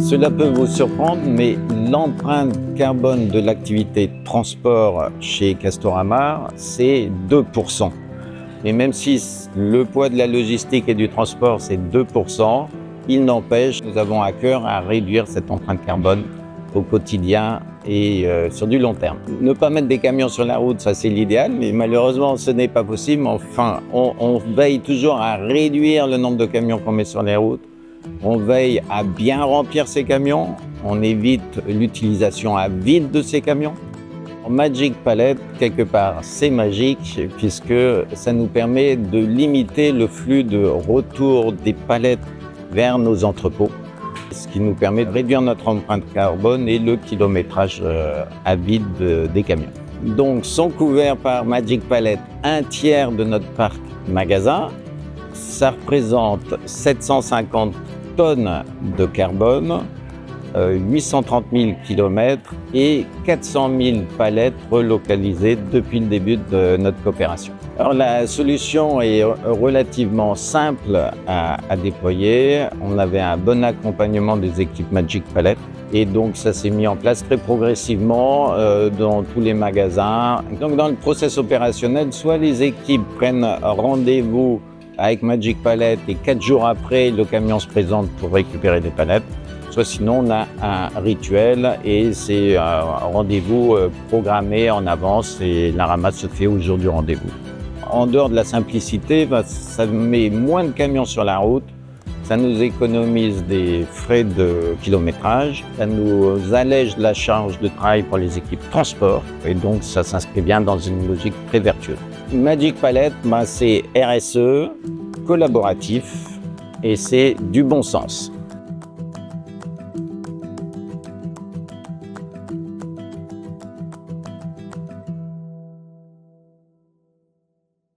Cela peut vous surprendre, mais l'empreinte carbone de l'activité de transport chez Castorama, c'est 2%. Et même si le poids de la logistique et du transport, c'est 2%, il n'empêche, nous avons à cœur à réduire cette empreinte carbone au quotidien et sur du long terme. Ne pas mettre des camions sur la route, ça c'est l'idéal, mais malheureusement ce n'est pas possible. Enfin, on veille toujours à réduire le nombre de camions qu'on met sur les routes. On veille à bien remplir ces camions, on évite l'utilisation à vide de ces camions. Magic Pallet, quelque part, c'est magique puisque ça nous permet de limiter le flux de retour des palettes vers nos entrepôts, ce qui nous permet de réduire notre empreinte carbone et le kilométrage à vide des camions. Donc, sont couverts par Magic Pallet un tiers de notre parc magasin. Ça représente 750 tonnes de carbone, 830 000 km et 400 000 palettes relocalisées depuis le début de notre coopération. Alors la solution est relativement simple à déployer. On avait un bon accompagnement des équipes Magic Pallet et donc ça s'est mis en place très progressivement dans tous les magasins. Donc dans le process opérationnel, soit les équipes prennent rendez-vous avec Magic Pallet et 4 jours après, le camion se présente pour récupérer les palettes. Soit sinon, on a un rituel et c'est un rendez-vous programmé en avance et la ramasse se fait au jour du rendez-vous. En dehors de la simplicité, ça met moins de camions sur la route, ça nous économise des frais de kilométrage, ça nous allège la charge de travail pour les équipes transport et donc ça s'inscrit bien dans une logique très vertueuse. Magic Pallet, c'est RSE, collaboratif et c'est du bon sens.